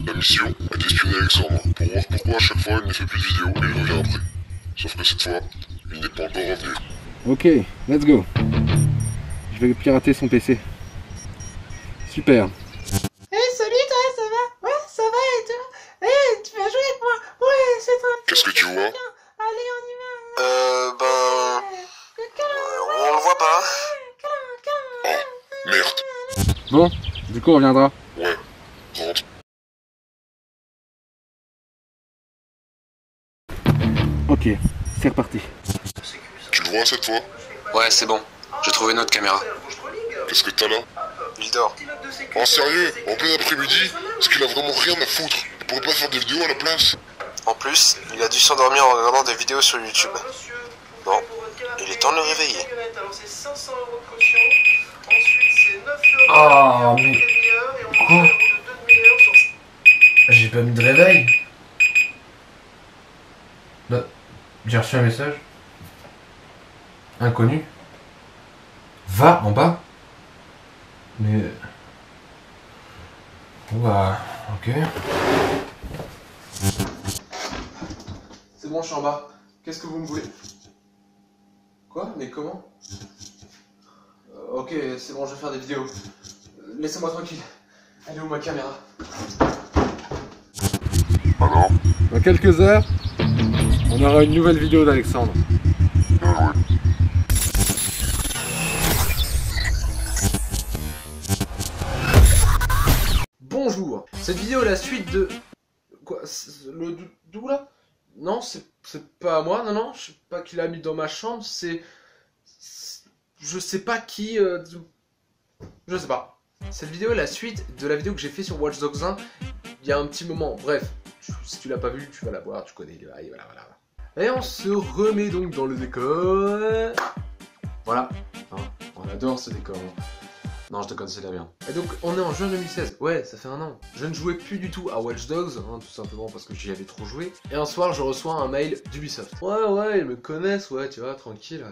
La mission est d'espionner Alexandre pour voir pourquoi à chaque fois il ne fait plus de vidéos et il revient après. Sauf que cette fois, il n'est pas encore revenu. Ok, let's go. Je vais pirater son PC. Super. Salut toi, ça va? Ouais, ça va et toi? Tu vas jouer avec moi? Ouais, c'est toi. Qu'est-ce que tu vois? Allez, on y va. On le voit pas. Oh, merde. Bon, du coup on reviendra. Ouais, rentre. Ok, c'est reparti. Tu le vois cette fois? Ouais, c'est bon. J'ai trouvé notre caméra. Qu'est-ce que t'as là? Il dort. Oh sérieux? En plein après-midi? Est-ce qu'il a vraiment rien à foutre? Il pourrait pas faire des vidéos à la place? En plus, il a dû s'endormir en regardant des vidéos sur YouTube. Bon, il est temps de le réveiller. Ah, mais... Quoi? J'ai pas mis de réveil. Bah, j'ai reçu un message. Inconnu. Va en bas. Mais... Bon bah... Ok. C'est bon, je suis en bas. Qu'est-ce que vous me voulez? Quoi? Mais comment? Ok, c'est bon, je vais faire des vidéos. Laissez-moi tranquille. Elle est où ma caméra? Alors? Dans quelques heures, on aura une nouvelle vidéo d'Alexandre. Bien joué. Bonjour. Cette vidéo est la suite de... Quoi? Le d'où là? Non, c'est pas à moi, non, je sais pas qui l'a mis dans ma chambre, je sais pas qui... Je sais pas. Cette vidéo est la suite de la vidéo que j'ai fait sur Watch Dogs 1 il y a un petit moment. Bref, si tu l'as pas vu, tu vas la voir, tu connais les bails, voilà. Et on se remet donc dans le décor. Voilà, hein, on adore ce décor. Non, je te déconne, c'est de la merde. Et donc, on est en juin 2016. Ouais, ça fait un an. Je ne jouais plus du tout à Watch Dogs, hein, tout simplement parce que j'y avais trop joué. Et un soir, je reçois un mail d'Ubisoft. Ouais, ils me connaissent, ouais, tu vois, tranquille.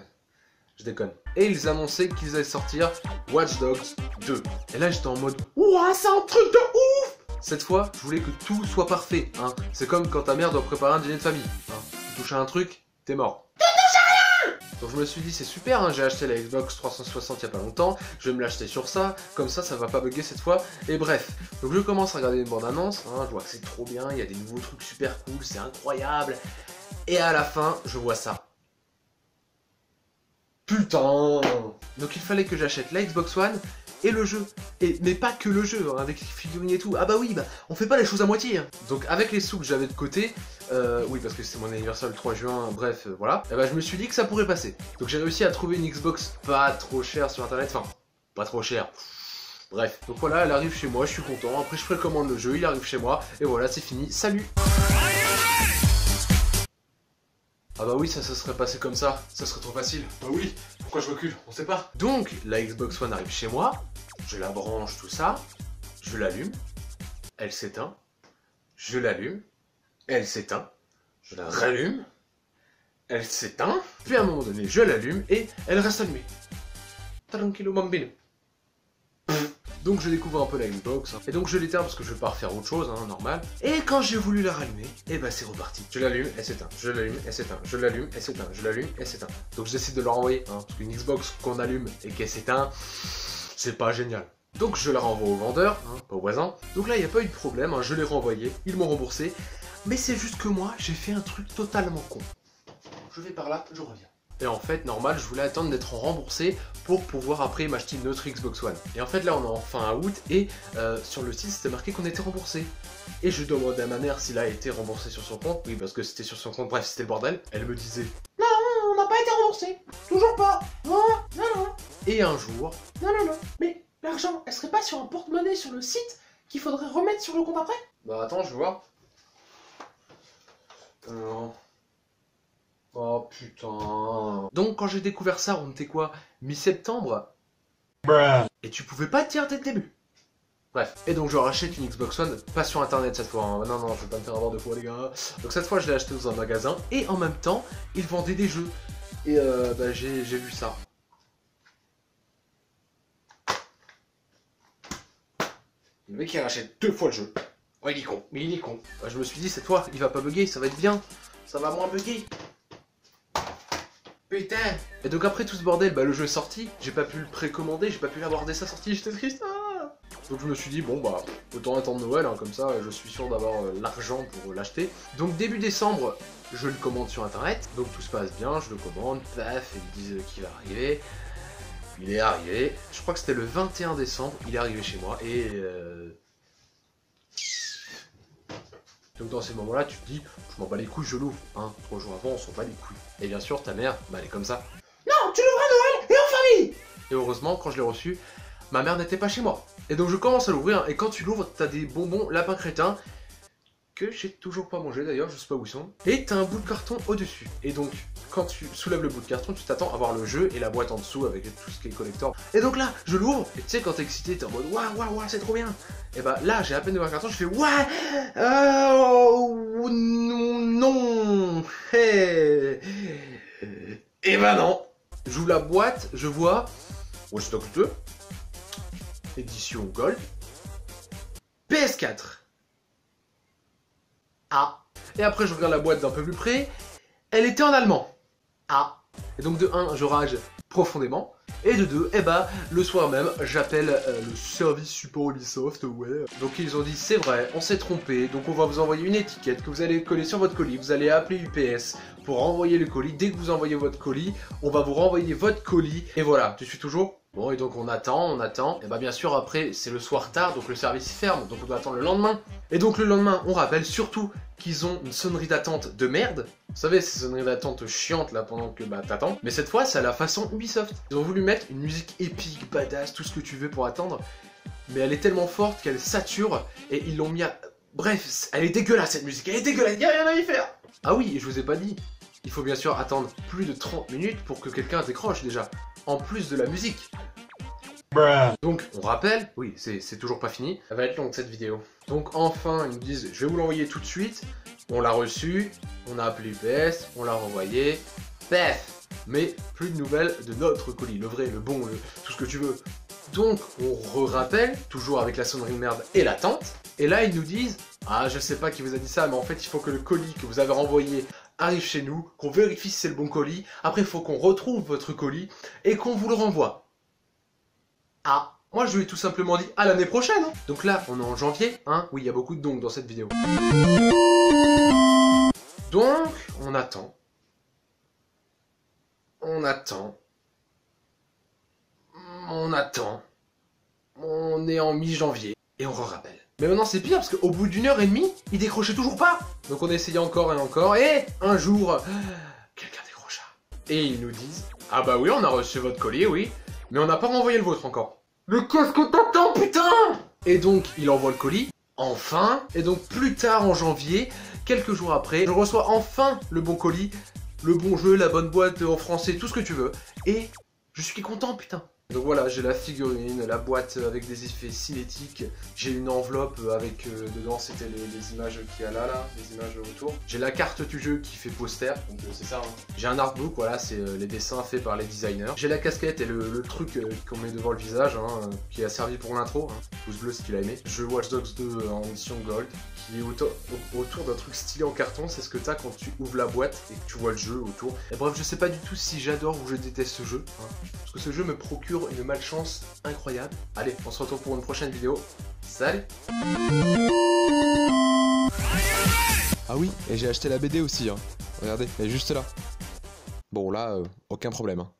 Je déconne. Et ils annonçaient qu'ils allaient sortir Watch Dogs 2. Et là, j'étais en mode, ouah, c'est un truc de ouf! Cette fois, je voulais que tout soit parfait, hein. C'est comme quand ta mère doit préparer un dîner de famille, hein. Tu touches à un truc, t'es mort. Donc je me suis dit c'est super, hein, j'ai acheté la Xbox 360 il y a pas longtemps, je vais me l'acheter sur ça, comme ça va pas bugger cette fois, et bref. Donc je commence à regarder une bande-annonce, hein, je vois que c'est trop bien, il y a des nouveaux trucs super cool, c'est incroyable, et à la fin, je vois ça. Putain! Donc il fallait que j'achète la Xbox One et le jeu. Mais pas que le jeu, hein, avec les figurines et tout. Ah bah oui, bah on fait pas les choses à moitié. Hein. Donc avec les sous que j'avais de côté, oui parce que c'était mon anniversaire le 3 juin, bref, voilà. Et bah je me suis dit que ça pourrait passer. Donc j'ai réussi à trouver une Xbox pas trop chère sur internet, enfin, pas trop chère. Bref, donc voilà, elle arrive chez moi, je suis content. Après je précommande le jeu, il arrive chez moi, et voilà, c'est fini. Salut! Ah bah oui, ça se serait passé comme ça serait trop facile. Bah oui, pourquoi je recule? On sait pas. Donc, la Xbox One arrive chez moi, je la branche, tout ça, je l'allume, elle s'éteint, je l'allume, elle s'éteint, je la rallume, elle s'éteint, puis à un moment donné, je l'allume et elle reste allumée. Tranquillo bambino. Donc je découvre un peu la Xbox, et donc je l'éteins parce que je vais pas refaire autre chose, hein, normal. Et quand j'ai voulu la rallumer, et bah c'est reparti. Je l'allume, elle s'éteint, je l'allume, elle s'éteint, je l'allume, elle s'éteint, je l'allume, elle s'éteint. Donc j'essaie de la renvoyer, hein, parce qu'une Xbox qu'on allume et qu'elle s'éteint, c'est pas génial. Donc je la renvoie au vendeur, hein, pas au voisin. Donc là il n'y a pas eu de problème, hein, je l'ai renvoyé, ils m'ont remboursé. Mais c'est juste que moi, j'ai fait un truc totalement con. Je vais par là, je reviens. Et en fait, normal, je voulais attendre d'être remboursé pour pouvoir après m'acheter une autre Xbox One. Et en fait, là, on est en fin août et sur le site, c'était marqué qu'on était remboursé. Et je demandais à ma mère s'il a été remboursé sur son compte. Oui, parce que c'était sur son compte, bref, c'était le bordel. Elle me disait « Non, on n'a pas été remboursé. Toujours pas. Non. Et un jour « Non. Mais l'argent, elle serait pas sur un porte-monnaie sur le site qu'il faudrait remettre sur le compte après ?» Bah attends, je vais voir. Alors... Oh putain. Donc quand j'ai découvert ça, on était quoi? Mi-septembre. Et tu pouvais pas te dire dès le début. Bref, et donc je rachète une Xbox One, pas sur internet cette fois, hein. Non, je vais pas me faire avoir deux fois les gars. Donc cette fois je l'ai acheté dans un magasin, et en même temps, ils vendaient des jeux. Et bah j'ai vu ça. Le mec il rachète 2 fois le jeu. Ouais, il est con, mais il est con. Bah, je me suis dit, cette fois, il va pas bugger, ça va être bien. Ça va moins bugger. Putain. Et donc après tout ce bordel, bah le jeu est sorti, j'ai pas pu le précommander, j'ai pas pu l'avoir dès sa sortie, j'étais triste. Donc je me suis dit, bon bah, autant attendre Noël, hein, comme ça je suis sûr d'avoir l'argent pour l'acheter. Donc début décembre, je le commande sur internet, donc tout se passe bien, je le commande, paf, ils me disent qu'il va arriver. Il est arrivé, je crois que c'était le 21 décembre, il est arrivé chez moi, et donc dans ces moments-là, tu te dis, je m'en bats les couilles, je l'ouvre, hein, 3 jours avant, on s'en bat les couilles. Et bien sûr, ta mère, bah elle est comme ça. Non, tu l'ouvres à Noël et en famille. Et heureusement, quand je l'ai reçu, ma mère n'était pas chez moi. Et donc je commence à l'ouvrir, et quand tu l'ouvres, t'as des bonbons lapin crétin, que j'ai toujours pas mangé d'ailleurs, je sais pas où ils sont. Et t'as un bout de carton au-dessus. Et donc, quand tu soulèves le bout de carton, tu t'attends à voir le jeu et la boîte en dessous avec tout ce qui est collector. Et donc là, je l'ouvre, et tu sais, quand t'es excité, t'es en mode waouh, c'est trop bien. Et bah là, j'ai à peine ouvert le carton, je fais non, hey. Et bah non. J'ouvre la boîte, je vois Watch Dogs 2, édition Gold, PS4. Ah. Et après, je regarde la boîte d'un peu plus près, elle était en allemand. Ah. Et donc de 1, je rage profondément. Et de 2, eh bah, le soir même, j'appelle le service support Ubisoft, ouais. Donc ils ont dit, c'est vrai, on s'est trompé, donc on va vous envoyer une étiquette que vous allez coller sur votre colis, vous allez appeler UPS pour renvoyer le colis. Dès que vous envoyez votre colis, on va vous renvoyer votre colis. Et voilà, tu suis toujours? Bon, et donc on attend, et bah bien sûr après c'est le soir tard, donc le service ferme, donc on doit attendre le lendemain. Et donc le lendemain, on rappelle surtout qu'ils ont une sonnerie d'attente de merde. Vous savez, ces sonneries d'attente chiantes là pendant que bah t'attends. Mais cette fois, c'est à la façon Ubisoft. Ils ont voulu mettre une musique épique, badass, tout ce que tu veux pour attendre. Mais elle est tellement forte qu'elle sature, et ils l'ont mis à... Bref, elle est dégueulasse cette musique, elle est dégueulasse, y'a rien à y faire. Ah oui, et je vous ai pas dit, il faut bien sûr attendre plus de 30 minutes pour que quelqu'un décroche déjà. En plus de la musique. Donc on rappelle, oui c'est toujours pas fini, ça va être longue cette vidéo. Donc enfin ils nous disent je vais vous l'envoyer tout de suite, on l'a reçu, on a appelé UPS, on l'a renvoyé, paf. Mais plus de nouvelles de notre colis, le vrai, le bon, tout ce que tu veux. Donc on rappelle, toujours avec la sonnerie de merde et l'attente, et là ils nous disent ah je sais pas qui vous a dit ça, mais en fait il faut que le colis que vous avez renvoyé arrive chez nous, qu'on vérifie si c'est le bon colis, après il faut qu'on retrouve votre colis et qu'on vous le renvoie. Ah, moi je lui ai tout simplement dit à l'année prochaine. Hein. Donc là, on est en janvier, hein. Oui, il y a beaucoup de donc dans cette vidéo. Donc, on attend. On attend. On attend. On est en mi-janvier et on rappelle. Mais maintenant c'est pire parce qu'au bout d'1h30, il décrochait toujours pas. Donc on essayait encore et encore et un jour, quelqu'un décrocha. Et ils nous disent, ah bah oui on a reçu votre colis, oui, mais on n'a pas renvoyé le vôtre encore. Mais qu'est-ce que t'attends putain? Et donc il envoie le colis, enfin, et donc plus tard en janvier, quelques jours après, je reçois enfin le bon colis, le bon jeu, la bonne boîte en français, tout ce que tu veux. Et je suis content putain. Donc voilà, j'ai la figurine, la boîte avec des effets cinétiques, j'ai une enveloppe avec dedans c'était les images qu'il y a là, les images autour. J'ai la carte du jeu qui fait poster, donc c'est ça. Hein. J'ai un artbook, voilà, c'est les dessins faits par les designers. J'ai la casquette et le truc qu'on met devant le visage, hein, qui a servi pour l'intro, hein. Pouce bleu si tu l'as aimé. Jeu Watch Dogs 2 en édition Gold, qui est autour d'un truc stylé en carton, c'est ce que t'as quand tu ouvres la boîte et que tu vois le jeu autour. Et bref, je sais pas du tout si j'adore ou je déteste ce jeu, hein, parce que ce jeu me procure une malchance incroyable. Allez, on se retrouve pour une prochaine vidéo. Salut! Ah oui, et j'ai acheté la BD aussi, hein. Regardez, elle est juste là. Bon là, aucun problème. Hein.